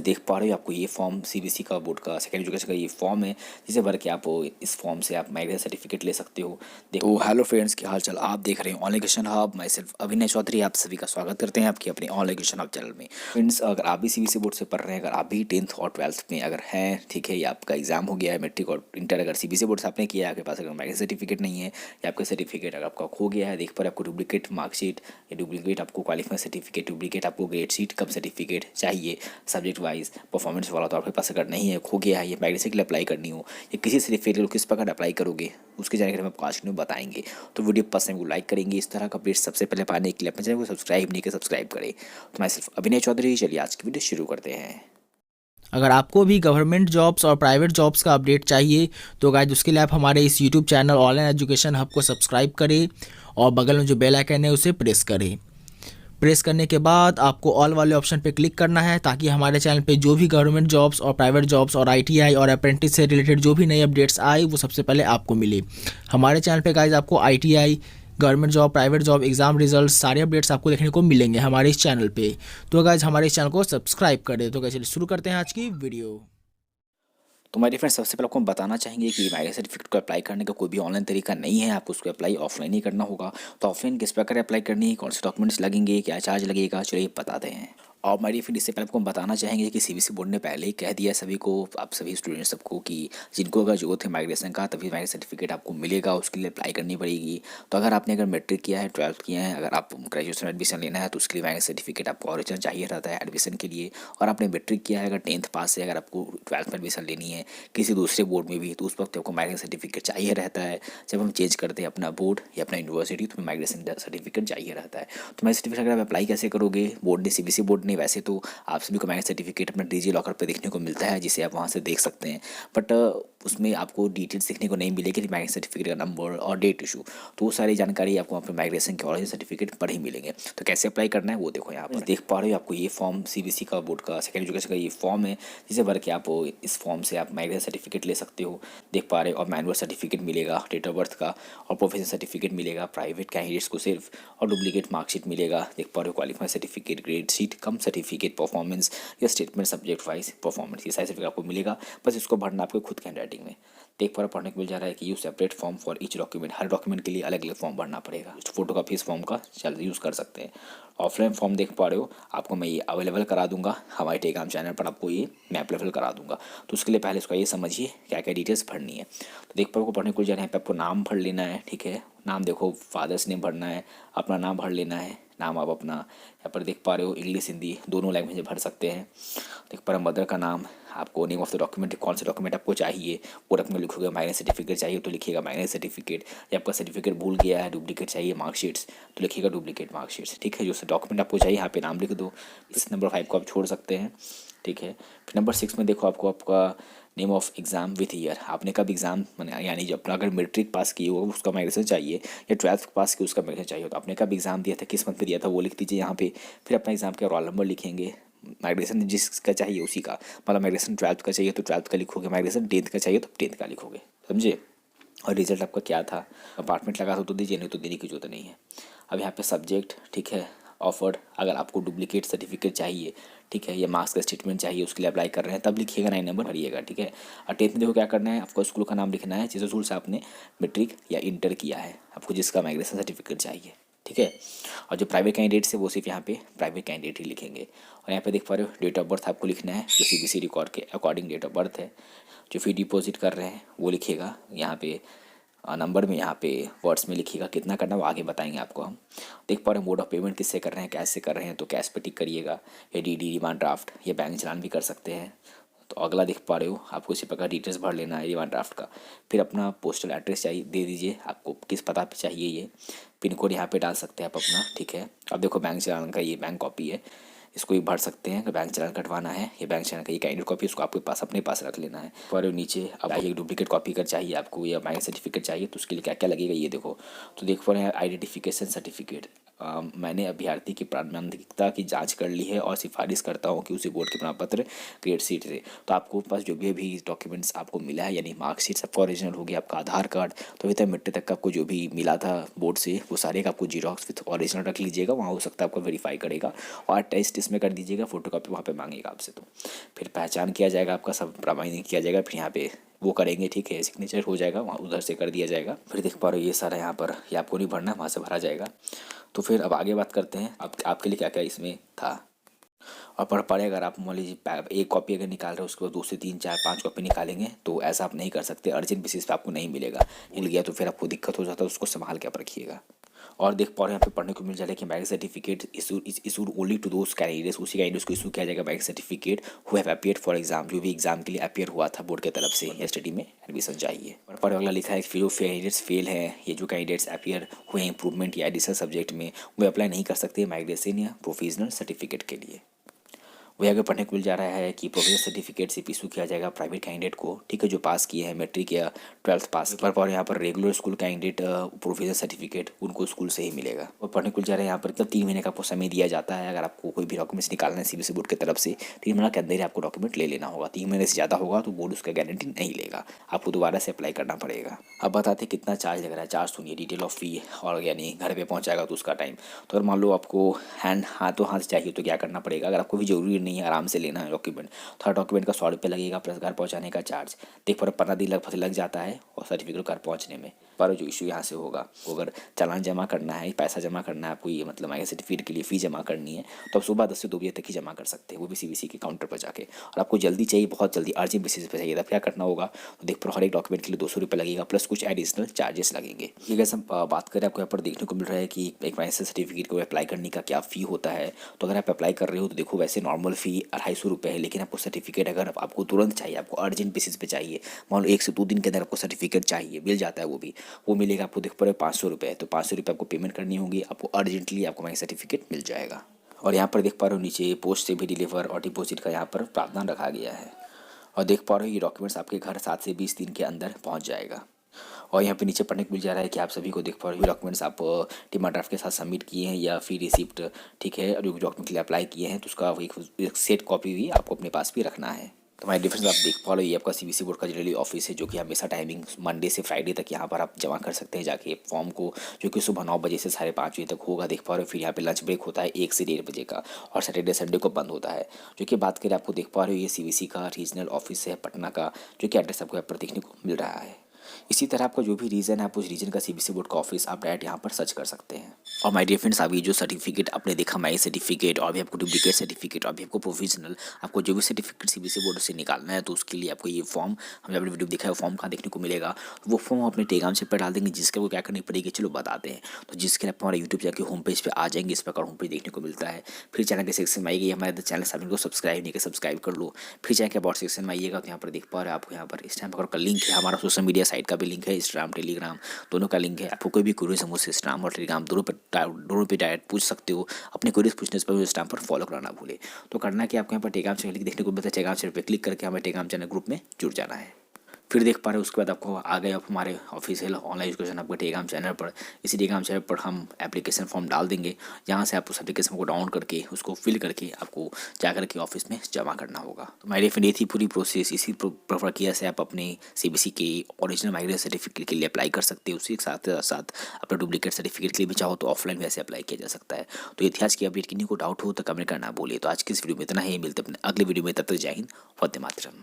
देख पा रहे हो आपको ये फॉर्म सीबीएसई का बोर्ड का सेकेंड एजुकेशन का ये फॉर्म है जिसे भर के आप इस फॉर्म से आप माइग्रेशन सर्टिफिकेट ले सकते हो। देखो हेलो फ्रेंड्स, क्या हाल चाल। आप देख रहे हैं ऑनलाइन एजुकेशन हब। मैं सिर्फ अभिनय चौधरी आप सभी का स्वागत करते हैं आपकी अपने ऑनलाइन एजुकेशन हब चैनल में। फ्रेंड्स, अगर आप भी सीबीएसई बोर्ड से पढ़ रहे हैं, अगर आप भी 10th और 12th में अगर हैं, ठीक है, या आपका एग्जाम हो गया है मैट्रिक और इंटर, अगर सीबीएसई बोर्ड से आपने किया है, आपके पास अगर माइग्रेशन सर्टिफिकेट नहीं है या आपका सर्टिफिकेट अगर आपका खो गया है, देख पर आपको डुप्लीकेट मार्कशीट या डुप्लीकेट आपको क्वालिफाइंग सर्टिफिकेट, डुप्लीकेट आपको ग्रेड शीट कम सर्टिफिकेट चाहिए सब्जेक्ट वाइज परफॉर्मेंस वाला, तो आपके पास अगर नहीं है, खो गया है, ये माइग्रेशन के लिए अप्लाई करनी हो या किसी सर्टिफिकेट किस प्रकार अप्लाई करोगे उसकी जानकारी हम आपको आज में बताएंगे। तो वीडियो पसंद को लाइक करेंगे। इस तरह का अपडेट सबसे पहले पाने के लिए अपने चैनल को सब्सक्राइब नहीं किया सब्सक्राइब करें। तो मैं सिर्फ अभिनय चौधरी, चलिए आज की वीडियो शुरू करते हैं। अगर आपको भी गवर्नमेंट जॉब्स और प्राइवेट जॉब्स का अपडेट चाहिए तो गाइज उसके लिए आप हमारे इस YouTube channel online education hub को सब्सक्राइब करें और बगल में जो बेल आइकन है उसे प्रेस करें। प्रेस करने के बाद आपको ऑल वाले ऑप्शन पे क्लिक करना है ताकि हमारे चैनल पे जो भी गवर्नमेंट जॉब्स और प्राइवेट जॉब्स और आईटीआई और अप्रेंटिस से रिलेटेड जो भी नए अपडेट्स आए वो सबसे पहले आपको मिले। हमारे चैनल पे गाइज आपको ITI, government job, private job, exam result सारे अपडेट्स आपको देखने को मिलेंगे हमारे इस चैनल पे। तो गाइज हमारे इस चैनल को सब्सक्राइब करें। तो गाइज चलिए शुरू करते हैं आज की वीडियो। तो मेरे फ्रेंड्स, सबसे पहले आपको हम बताना चाहेंगे कि माइग्रेशन सर्टिफिकेट को अप्लाई करने का कोई भी ऑनलाइन तरीका नहीं है। आपको उसको अप्लाई ऑफलाइन ही करना होगा। तो ऑफलाइन किस प्रकार अप्लाई करनी है, कौन से डॉक्यूमेंट्स लगेंगे, क्या चार्ज लगेगा, चलिए बताते हैं। और मेरी फिर इससे पहले आपको हम बताना चाहेंगे कि सीबीएसई बोर्ड ने पहले ही कह दिया सभी को, आप सभी स्टूडेंट्स सबको, कि जिनको अगर जरूरत है माइग्रेशन का तभी माइग्रेशन सर्टिफिकेट आपको मिलेगा, उसके लिए अप्लाई करनी पड़ेगी। तो अगर आपने अगर मैट्रिक किया है, 12th किया है, अगर आप ग्रेजुएशन एडमिशन लेना है तो उसके लिए माइग्रेशन सर्टिफिकेट आपको ओरिजिनल चाहिए रहता है एडमिशन के लिए। और आपने मैट्रिक किया है, अगर 10th पास है, अगर आपको 12th में एडमिशन लेनी है किसी दूसरे बोर्ड में भी, तो उस वक्त आपको माइग्रेशन सर्टिफिकेट चाहिए रहता है। जब हम चेंज करते हैं अपना बोर्ड या अपना यूनिवर्सिटी तो माइग्रेशन सर्टिफिकेट चाहिए रहता है। तो माइग्रेशन सर्टिफिकेट अगर आप अप्लाई कैसे करोगे, बोर्ड ने, सीबीएसई बोर्ड ने, वैसे तो आप सभी को माइग्रेशन सर्टिफिकेट अपना डिजी लॉकर पे देखने को मिलता है जिसे आप वहाँ से देख सकते हैं। बट उसमें आपको डिटेल्स देखने को नहीं मिलेगी, माइग्रेशन सर्टिफिकेट का नंबर और डेट इशू, तो वो सारी जानकारी आपको वहाँ पे माइग्रेशन के ओरिजिनल सर्टिफिकेट पर ही मिलेंगे। तो कैसे अप्लाई करना है वो देखो यहाँ पर देख पा रहे हो। आपको ये फॉर्म सीबीएसई का बोर्ड का सेकेंड एजुकेशन का ये फॉर्म है जिसे भर के आप इस फॉर्म से आप माइग्रेशन सर्टिफिकेट ले सकते हो। देख पा रहे हो। और मैनुअल सर्टिफिकेट मिलेगा, डेट ऑफ बर्थ का, और प्रोफेशनल सर्टिफिकेट मिलेगा प्राइवेट कैंडिडेट्स को सिर्फ, और डुप्लीकेट मार्कशीट मिलेगा। देख पा रहे हो, क्वालिफाइड सर्टिफिकेट, ग्रेड शीट कम सर्टिफिकेट, परफॉर्मेंस या स्टेटमेंट सब्जेक्ट वाइज परफॉर्मेंस, ये सारे सर्टिफिकेट आपको मिलेगा। बस इसको भरना आपको खुद के हैंड राइटिंग में। देख पा रहे पढ़ने को मिल जा रहा है कि use separate form for each document, her document के लिए अलग अलग फॉर्म भरना पड़ेगा। फोटो कॉपी इस फॉर्म का चल यूज़ कर सकते हैं। ऑफलाइन फॉर्म देख पा रहे हो, आपको मैं ये अवेलेबल करा दूंगा हमारे टेलीग्राम चैनल पर, आपको ये मैं अवेलेबल करा दूंगा। तो उसके लिए पहले इसका ये समझिए क्या क्या डिटेल्स भरनी है। तो देख पा रहे हो, पढ़ने को जा रहे हैं, आपको नाम भर लेना है, ठीक है। नाम देखो, फादर्स नेम भरना है, अपना नाम भर लेना है। नाम आप अपना यहाँ पर देख पा रहे हो इंग्लिश हिंदी दोनों लैंग्वेज में भर सकते हैं। देख पा रहे हो, मदर का नाम, आपको नेम ऑफ द डॉक्यूमेंट, कौन सा डॉक्यूमेंट आपको चाहिए वो डॉक्यूमेंट लिखोगे। माइग्रेशन सर्टिफिकेट चाहिए तो लिखिएगा माइग्रेशन सर्टिफिकेट, या आपका सर्टिफिकेट भूल गया है, डुप्लीकेट चाहिए मार्कशीट्स तो लिखिएगा डुप्लीकेट मार्कशीट्स, ठीक है। जो डॉक्यूमेंट आपको चाहिए यहाँ पे नाम लिख दो। इस नंबर 5 को आप छोड़ सकते हैं, ठीक है। फिर नंबर 6 में देखो, आपको आपका name of exam with year, आपने कब एग्ज़ाम यानी जब अपना अगर मैट्रिक पास किए होगा उसका माइग्रेशन चाहिए, या 12th पास किए उसका माइग्रेशन चाहिए, तो आपने कब एग्ज़ाम दिया था, किस मंथ में दिया था वो लिख दीजिए यहाँ पे। फिर अपना एग्ज़ाम का रोल नंबर लिखेंगे। माइग्रेशन जिसका चाहिए उसी का, मतलब माइग्रेशन 12th का चाहिए तो 12th का लिखोगे, माइग्रेशन 10th का चाहिए तो 10th का लिखोगे, समझे। और रिजल्ट आपका क्या था, अपार्टमेंट लगा तो दीजिए, नहीं तो देने की जरूरत नहीं है। अब यहाँ पे सब्जेक्ट, ठीक है, ऑफर्ड, अगर आपको डुप्लीकेट सर्टिफिकेट चाहिए, ठीक है, या मार्क्स का स्टेटमेंट चाहिए उसके लिए अप्लाई कर रहे हैं तब लिखिएगा 9 नंबर भरिएगा, ठीक है। और 10th में देखो क्या करना है, आपको स्कूल का नाम लिखना है जिस स्कूल से आपने मैट्रिक या इंटर किया है, आपको जिसका माइग्रेशन सर्टिफिकेट चाहिए, ठीक है। और जो प्राइवेट कैंडिडेट्स है वो सिर्फ यहाँ पे प्राइवेट कैंडिडेट ही लिखेंगे। और यहाँ पे देख पा रहे हो, डेट ऑफ बर्थ आपको लिखना है जो सीबीएसई रिकॉर्ड के अकॉर्डिंग डेट ऑफ बर्थ है। जो फी डिपॉजिट कर रहे हैं वो लिखिएगा यहाँ पे नंबर में, यहाँ पे वर्ड्स में लिखिएगा कितना करना वो आगे बताएंगे आपको हम। देख पा रहे हैं, मोड ऑफ पेमेंट किससे कर रहे हैं, कैश से कर रहे हैं तो कैश पे टिक करिएगा, या डीडी, डिमांड ड्राफ्ट, या बैंक चलान भी कर सकते हैं। तो अगला देख पा रहे हो, आपको इसी प्रकार डिटेल्स भर लेना है डिमांड ड्राफ्ट का। फिर अपना पोस्टल एड्रेस चाहिए, दे दीजिए आपको किस पता पे चाहिए ये। पिन कोड यहाँ पे डाल सकते हैं आप अपना, ठीक है। अब देखो बैंक चलान का ये बैंक कॉपी है, इसको भी भर सकते हैं। अगर बैंक चलान कटवाना है, ये बैंक चलान का ये कैंडिडेट कॉपी उसको आपके पास अपने पास रख लेना है। और नीचे अब एक डुप्लीकेट कॉपी कर चाहिए आपको, या माइग्रेशन सर्टिफिकेट चाहिए तो उसके लिए क्या क्या लगेगा ये देखो। तो देख पा रहे हैं, आइडेंटिफिकेशन सर्टिफिकेट, मैंने अभ्यर्थी की प्रामाणिकता की जांच कर ली है और सिफारिश करता हूं कि उसे बोर्ड के प्रमाण पत्र ग्रेड शीट से। तो आपको पास जो भी डॉक्यूमेंट्स आपको मिला है, यानी मार्कशीट सबका ओरिजिनल हो गया, आपका आधार कार्ड, तो अभी तक मिट्टी तक का आपको जो भी मिला था बोर्ड से वो सारे का आपको जीरोक्स विथ ओरिजिनल रख लीजिएगा। वहाँ हो सकता है आपको वेरीफाई करेगा और टेस्ट इसमें कर दीजिएगा, फोटोकॉपी वहाँ पे मांगेगा आपसे। तो फिर पहचान किया जाएगा, आपका सब प्रमाणित किया जाएगा, फिर यहाँ पे वो करेंगे, ठीक है, सिग्नेचर हो जाएगा, वहाँ उधर से कर दिया जाएगा। फिर देख पा रहे हो ये सारा यहाँ पर ये आपको नहीं भरना, वहाँ से भरा जाएगा। तो फिर अब आगे बात करते हैं आपके लिए क्या क्या इसमें था। और पढ़ पड़े अगर आप मान लीजिए एक कॉपी अगर निकाल रहे हो उसके बाद 2 से 3 4 5 कॉपी निकालेंगे तो ऐसा आप नहीं कर सकते, अर्जेंट बेसिस पे आपको नहीं मिलेगा। मिल गया तो फिर आपको दिक्कत हो जाता है, उसको संभाल के आप रखिएगा। और देख पा रहे हैं यहाँ पे पढ़ने को मिल जा रहा है कि marriage certificate issued only to those candidates, उसी कैंडिडेट्स को इशू किया जाएगा marriage certificate who have appeared for exam, जो भी एग्जाम के लिए अपीयर हुआ था बोर्ड की तरफ से या स्टडी में एडमिशन चाहिए। और पर अगला लिखा है कि जो कैंडिडेट्स फेल हैं, ये जो कैंडिडेट्स अपीयर हुए इंप्रूवमेंट या एडिशनल सब्जेक्ट में, वो अप्लाई नहीं कर सकते माइग्रेशन या प्रोफेशनल सर्टिफिकेट के लिए। वही आगे पढ़ने को मिल जा रहा है कि प्रोफेशनल सर्टिफिकेट से इशू किया जाएगा प्राइवेट कैंडिडेट को, ठीक है, जो पास किए हैं मैट्रिक या 12th पास। और यहाँ पर regular school candidate professional certificate उनको स्कूल से ही मिलेगा। और पढ़ने को मिल जा रहा है यहाँ पर 3 महीने का आपको समय दिया जाता है। अगर आपको कोई भी डॉक्यूमेंट्स निकालना है सीबीएसई बोर्ड की तरफ से 3 महीने के अंदर ही आपको डॉक्यूमेंट ले लेना होगा। 3 महीने से ज़्यादा होगा तो बोर्ड उसका गारंटी नहीं लेगा, आपको दोबारा से अप्लाई करना पड़ेगा। अब बताते कितना चार्ज लग रहा है। चार्ज सुनिए, डिटेल ऑफ फी, और यानी घर पे पहुंचाएगा तो उसका टाइम। तो अगर मान लो आपको हाथों हाथ चाहिए तो क्या करना पड़ेगा, अगर आपको भी जरूरी नहीं है आराम से लेना है डॉक्यूमेंट, तो हर डॉक्यूमेंट का 100 रुपये लगेगा प्लस घर पहुंचाने का चार्ज। देख पर 15 दिन लगभग लग जाता है और सर्टिफिकेट घर पहुंचने में। पर जो इशू यहाँ से होगा, वो अगर चालान जमा करना है, पैसा जमा करना है आपको, ये मतलब माइग्रेशन सर्टिफिकेट के लिए फ़ी जमा करनी है, तो आप सुबह 10 से 2 बजे तक ही जमा कर सकते हैं, वो भी सीबीएसई के काउंटर पर जाके। और आपको जल्दी चाहिए, बहुत जल्दी अर्जेंट बेसिस पे चाहिए, तब क्या करना होगा, तो देख पर हर एक डॉक्यूमेंट के लिए 200 रुपये लगेगा प्लस कुछ एडिशनल चार्जेस लगेंगे। ये कैसे बात करें, आपको यहाँ पर देखने को मिल रहा है कि एक माइग्रेशन सर्टिफिकेट को अप्लाई करने का क्या फ़ी होता है। तो अगर आप अप्लाई कर रहे हो तो देखो वैसे नॉर्मल फ़ी 250 रुपये है, लेकिन आपको सर्टिफिकेट अगर आपको तुरंत चाहिए, आपको अर्जेंट बेसिस पे चाहिए, मान लो 1 से 2 दिन के अंदर आपको सर्टिफिकेट चाहिए, मिल जाता है, वो मिलेगा आपको देख पड़े 500 रुपये। तो 500 रुपये आपको पेमेंट करनी होगी, आपको अर्जेंटली आपको माइग्रेशन सर्टिफिकेट मिल जाएगा। और यहाँ पर देख पा रहे हो नीचे पोस्ट से भी डिलीवर और डिपॉजिट का यहाँ पर प्रावधान रखा गया है। और देख पा रहे हो ये डॉक्यूमेंट्स आपके घर 7 से 20 दिन के अंदर पहुँच जाएगा। और यहाँ पे नीचे पढ़ने को मिल जा रहा है कि आप सभी को देख पा रहे हो डॉक्यूमेंट्स आप डिमांड ड्राफ्ट के साथ सबमिट किए हैं या फिर रिसिप्ट, ठीक है, और जो डॉक्यूमेंट के लिए अप्लाई किए हैं तो उसका एक सेट कॉपी भी आपको अपने पास भी रखना है। तो हमारे डिफरेंस आप देख पा रहे हो, ये आपका सीबीएसई बोर्ड का जनरली ऑफिस है, जो कि हमेशा टाइमिंग मंडे से फ्राइडे तक यहाँ पर आप जमा कर सकते हैं जाके फॉर्म को, जो कि सुबह 9 बजे से 5:30 बजे तक होगा। देख पा रहे हो फिर यहाँ पे लंच ब्रेक होता है 1 से 1:30 बजे का, और सैटरडे संडे को बंद होता है। जो कि बात करें आपको देख पा रहे हो ये सीबीएसई का रीजनल ऑफिस है पटना का, जो कि एड्रेस आपको यहाँ पर देखने को मिल रहा है। इसी तरह आपका जो भी रीजन है, आप उस रीजन का सीबीएसई बोर्ड का ऑफिस आप डायरेक्ट यहाँ पर सर्च कर सकते हैं। और माय डियर फ्रेंड्स, अभी जो सर्टिफिकेट आपने देखा माई सर्टिफिकेट, और भी आपको डुप्लीकेट सर्टिफिकेट, और भी आपको प्रोविजनल, आपको जो भी सर्टिफिकेट सीबीएसई बोर्ड से निकालना है तो उसके लिए आपको ये फॉर्म हमने अपने वीडियो दिखा है, फॉर्म कहाँ देखने को मिलेगा, वो फॉर्म अपने टेलीग्राम से पर डाल देंगे, जिसके वो क्या करनी पड़ेगी चलो बताते हैं। तो जिसके लिए आप हमारे यूट्यूब जाके होम पेज पे आ जाएंगे, इस प्रकार होम पेज देखने को मिलता है। फिर चैनल के सेक्शन में आइएगा, हमारे चैनल सामने को सब्सक्राइब नहीं किया सब्सक्राइब कर लो। फिर जाके अबाउट सेक्शन में आइएगा तो यहाँ पर देख पा रहे हैं आपको यहाँ पर इस टाइम पर लिंक है, हमारा सोशल मीडिया साइट का भी लिंक है, इंस्टाग्राम टेलीग्राम दोनों का लिंक है। आपको कोई भी क्वेरीज मुझसे इंस्टाग्राम और टेलीग्राम दोनों पे डायरेक्ट पूछ सकते हो। अपने क्वेरीज पूछने से पहले इंस्टाग्राम पर फॉलो करना भूले। तो करना कि आपको यहाँ पर टेलीग्राम चैनल देखने को मिलता है, टेलीग्राम चैनल पर क्लिक करके हमारे टेलीग्राम चैनल ग्रुप में जुड़ जाना है। फिर देख पा रहे हो उसके बाद आपको आ गए आप हमारे ऑफिशियल ऑनलाइन एजुकेशन आपके टेलीग्राम चैनल पर। इसी टेलीग्राम चैनल पर हम एप्लीकेशन फॉर्म डाल देंगे, जहाँ से आप उस एप्लीकेशन को डाउनलोड करके उसको फिल करके आपको जा करके ऑफिस में जमा करना होगा। तो मेरे फ्रेंड ये थी पूरी प्रोसेस। इसी प्रक्रिया से आप अपने सीबीएसई के ओरिजिनल माइग्रेशन सर्टिफिकेट के लिए अप्लाई कर सकते हो। उसी के साथ साथ अपना डुप्लीकेट सर्टिफिकेट के लिए भी चाहो तो ऑफलाइन वैसे अप्लाई किया जा सकता है। तो इतिहास की अपडेट किन्हीं को डाउट हो तो कमेंट करना भूलिए। तो आज की इस वीडियो में इतना ही, मिलते अपने अगले वीडियो में, तब तक जय हिंद, वंदे मातरम।